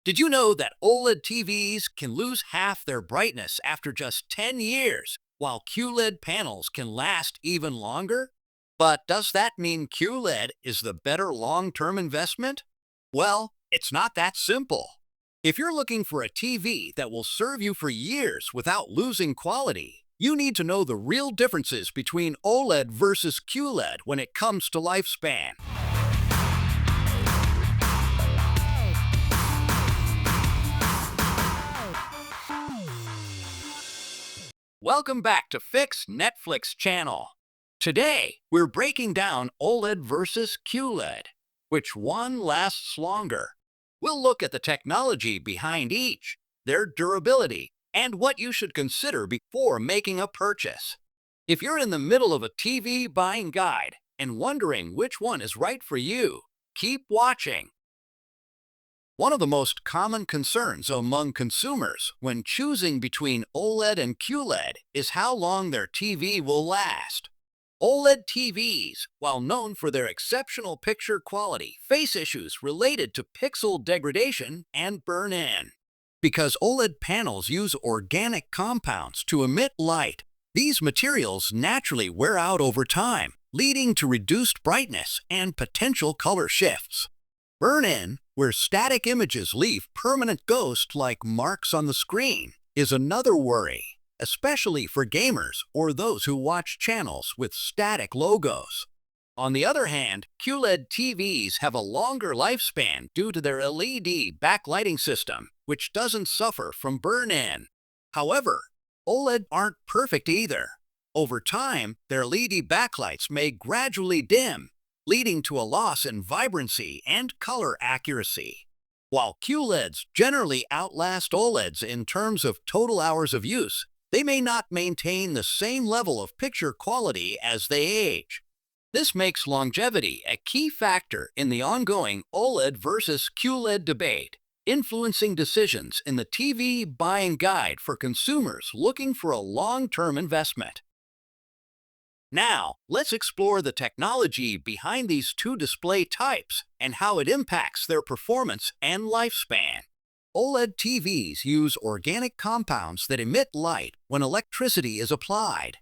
Did you know that OLED TVs can lose half their brightness after just 10 years, while QLED panels can last even longer? But does that mean QLED is the better long-term investment? Well, it's not that simple. If you're looking for a TV that will serve you for years without losing quality, you need to know the real differences between OLED versus QLED when it comes to lifespan. Welcome back to Fix Netflix channel. Today, we're breaking down OLED versus QLED. Which one lasts longer? We'll look at the technology behind each, their durability, and what you should consider before making a purchase. If you're in the middle of a TV buying guide and wondering which one is right for you, keep watching. One of the most common concerns among consumers when choosing between OLED and QLED is how long their TV will last. OLED TVs, while known for their exceptional picture quality, face issues related to pixel degradation and burn-in. Because OLED panels use organic compounds to emit light, these materials naturally wear out over time, leading to reduced brightness and potential color shifts. Burn-in, where static images leave permanent ghosts like marks on the screen, is another worry, especially for gamers or those who watch channels with static logos. On the other hand, QLED TVs have a longer lifespan due to their LED backlighting system, which doesn't suffer from burn-in. However, OLED aren't perfect either. Over time, their LED backlights may gradually dim, leading to a loss in vibrancy and color accuracy. While QLEDs generally outlast OLEDs in terms of total hours of use, they may not maintain the same level of picture quality as they age. This makes longevity a key factor in the ongoing OLED versus QLED debate, influencing decisions in the TV buying guide for consumers looking for a long-term investment. Now, let's explore the technology behind these two display types and how it impacts their performance and lifespan. OLED TVs use organic compounds that emit light when electricity is applied.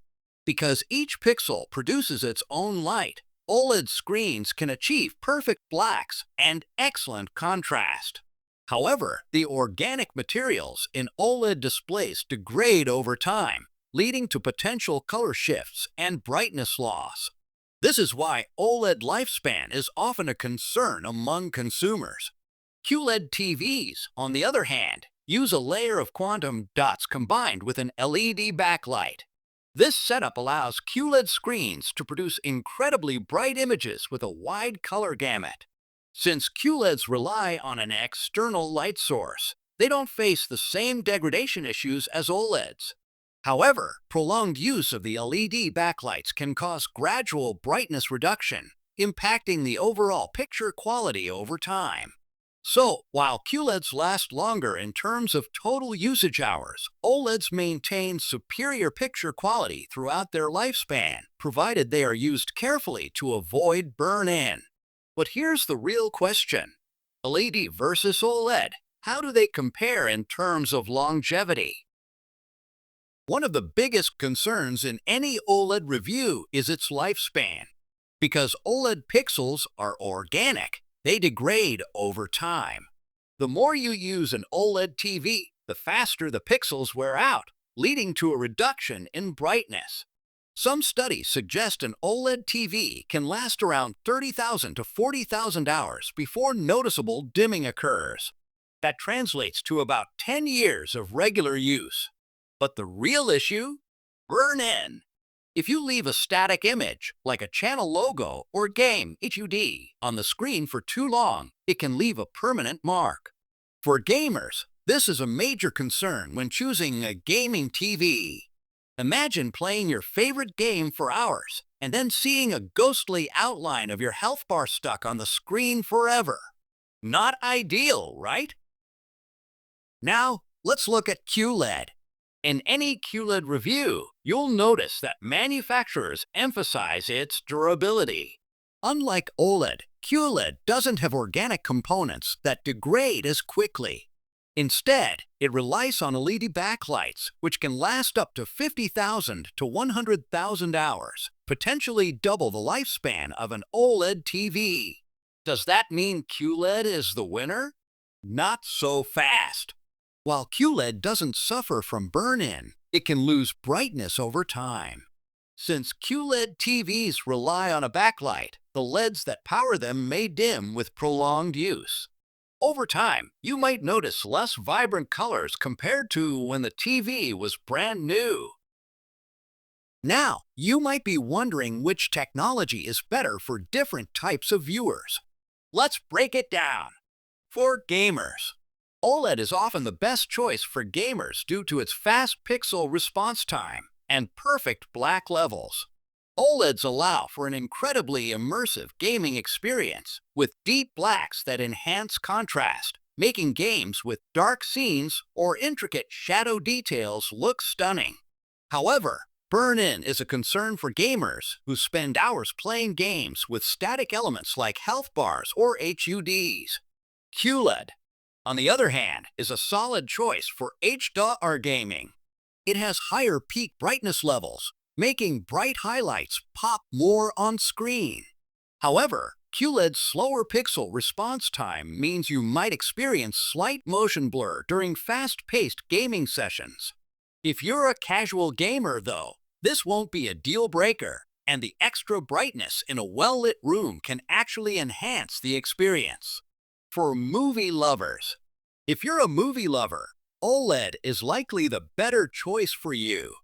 Because each pixel produces its own light, OLED screens can achieve perfect blacks and excellent contrast. However, the organic materials in OLED displays degrade over time, leading to potential color shifts and brightness loss. This is why OLED lifespan is often a concern among consumers. QLED TVs, on the other hand, use a layer of quantum dots combined with an LED backlight. This setup allows QLED screens to produce incredibly bright images with a wide color gamut. Since QLEDs rely on an external light source, they don't face the same degradation issues as OLEDs. However, prolonged use of the LED backlights can cause gradual brightness reduction, impacting the overall picture quality over time. So, while QLEDs last longer in terms of total usage hours, OLEDs maintain superior picture quality throughout their lifespan, provided they are used carefully to avoid burn-in. But here's the real question. LED versus OLED, how do they compare in terms of longevity? One of the biggest concerns in any OLED review is its lifespan. Because OLED pixels are organic, they degrade over time. The more you use an OLED TV, the faster the pixels wear out, leading to a reduction in brightness. Some studies suggest an OLED TV can last around 30,000 to 40,000 hours before noticeable dimming occurs. That translates to about 10 years of regular use. But the real issue? Burn-in. If you leave a static image, like a channel logo or game HUD, on the screen for too long, it can leave a permanent mark. For gamers, this is a major concern when choosing a gaming TV. Imagine playing your favorite game for hours and then seeing a ghostly outline of your health bar stuck on the screen forever. Not ideal, right? Now, let's look at QLED. In any QLED review, you'll notice that manufacturers emphasize its durability. Unlike OLED, QLED doesn't have organic components that degrade as quickly. Instead, it relies on LED backlights, which can last up to 50,000 to 100,000 hours, potentially double the lifespan of an OLED TV. Does that mean QLED is the winner? Not so fast. While QLED doesn't suffer from burn-in, it can lose brightness over time. Since QLED TVs rely on a backlight, the LEDs that power them may dim with prolonged use. Over time, you might notice less vibrant colors compared to when the TV was brand new. Now, you might be wondering which technology is better for different types of viewers. Let's break it down. For gamers, OLED is often the best choice for gamers due to its fast pixel response time and perfect black levels. OLEDs allow for an incredibly immersive gaming experience with deep blacks that enhance contrast, making games with dark scenes or intricate shadow details look stunning. However, burn-in is a concern for gamers who spend hours playing games with static elements like health bars or HUDs. QLED, on the other hand, is a solid choice for HDR gaming. It has higher peak brightness levels, making bright highlights pop more on screen. However, QLED's slower pixel response time means you might experience slight motion blur during fast-paced gaming sessions. If you're a casual gamer, though, this won't be a deal breaker, and the extra brightness in a well-lit room can actually enhance the experience. For movie lovers, if you're a movie lover, OLED is likely the better choice for you.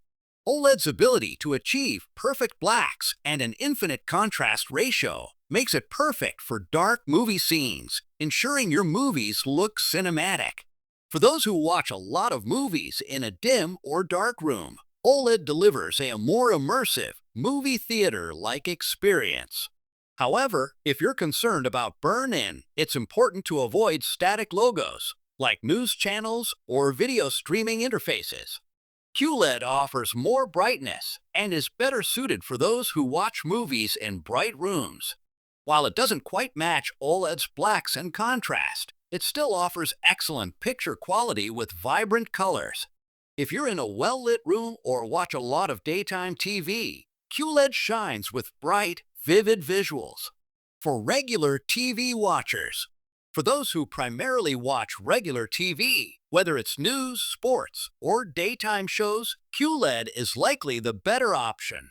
OLED's ability to achieve perfect blacks and an infinite contrast ratio makes it perfect for dark movie scenes, ensuring your movies look cinematic. For those who watch a lot of movies in a dim or dark room, OLED delivers a more immersive, movie theater-like experience. However, if you're concerned about burn-in, it's important to avoid static logos, like news channels or video streaming interfaces. QLED offers more brightness and is better suited for those who watch movies in bright rooms. While it doesn't quite match OLED's blacks and contrast, it still offers excellent picture quality with vibrant colors. If you're in a well-lit room or watch a lot of daytime TV, QLED shines with bright, vivid visuals. For regular TV watchers, for those who primarily watch regular TV, whether it's news, sports, or daytime shows, QLED is likely the better option.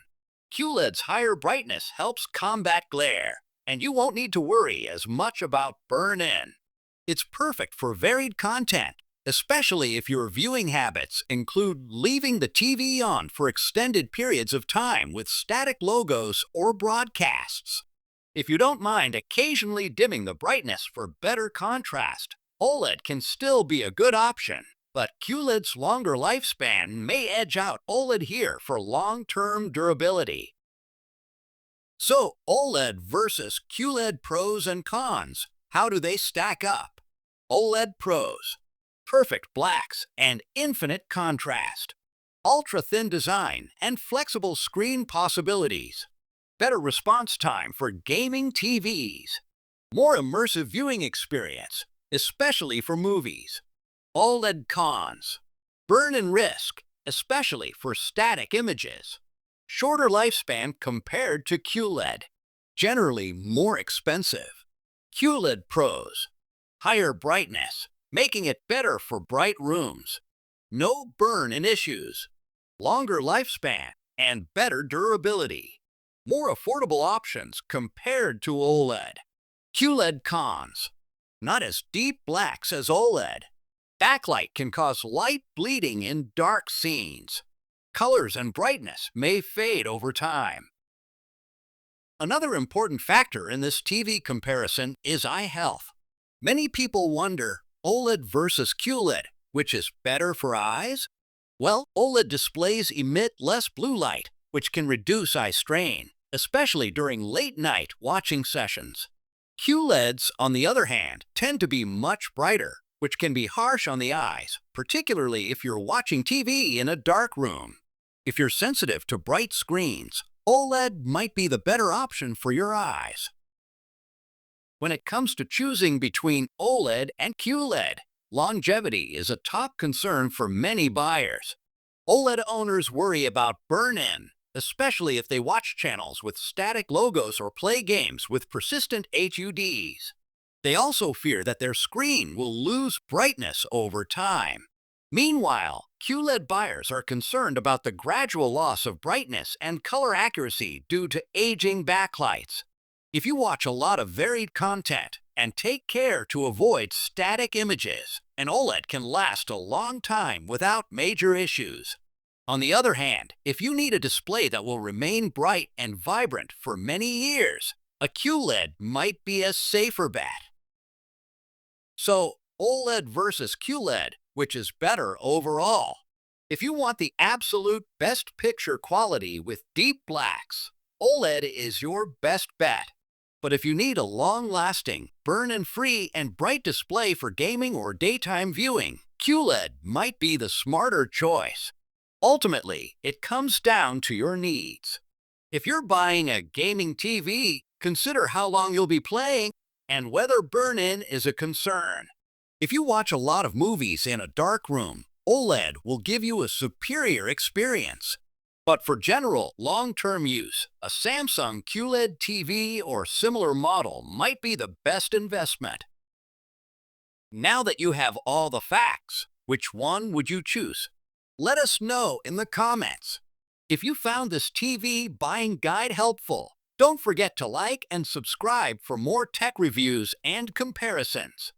QLED's higher brightness helps combat glare, and you won't need to worry as much about burn-in. It's perfect for varied content, especially if your viewing habits include leaving the TV on for extended periods of time with static logos or broadcasts. If you don't mind occasionally dimming the brightness for better contrast, OLED can still be a good option, but QLED's longer lifespan may edge out OLED here for long-term durability. So, OLED versus QLED pros and cons. How do they stack up? OLED pros: perfect blacks and infinite contrast. Ultra-thin design and flexible screen possibilities. Better response time for gaming TVs. More immersive viewing experience, especially for movies. OLED cons: burn-in risk, especially for static images. Shorter lifespan compared to QLED. Generally more expensive. QLED pros: higher brightness, making it better for bright rooms. No burn-in issues. Longer lifespan and better durability. More affordable options compared to OLED. QLED cons: not as deep blacks as OLED. Backlight can cause light bleeding in dark scenes. Colors and brightness may fade over time. Another important factor in this TV comparison is eye health. Many people wonder, OLED versus QLED, which is better for eyes? Well, OLED displays emit less blue light, which can reduce eye strain, especially during late-night watching sessions. QLEDs, on the other hand, tend to be much brighter, which can be harsh on the eyes, particularly if you're watching TV in a dark room. If you're sensitive to bright screens, OLED might be the better option for your eyes. When it comes to choosing between OLED and QLED, Longevity is a top concern for many buyers. OLED owners worry about burn-in, especially if they watch channels with static logos or play games with persistent HUDs. They also fear that their screen will lose brightness over time. Meanwhile, QLED buyers are concerned about the gradual loss of brightness and color accuracy due to aging backlights. If you watch a lot of varied content and take care to avoid static images, an OLED can last a long time without major issues. On the other hand, if you need a display that will remain bright and vibrant for many years, a QLED might be a safer bet. So, OLED versus QLED, which is better overall? If you want the absolute best picture quality with deep blacks, OLED is your best bet. But if you need a long-lasting, burn-in-free, and bright display for gaming or daytime viewing, QLED might be the smarter choice. Ultimately, it comes down to your needs. If you're buying a gaming TV, consider how long you'll be playing and whether burn-in is a concern. If you watch a lot of movies in a dark room, OLED will give you a superior experience. But for general, long-term use, a Samsung QLED TV or similar model might be the best investment. Now that you have all the facts, which one would you choose? Let us know in the comments. If you found this TV buying guide helpful, don't forget to like and subscribe for more tech reviews and comparisons.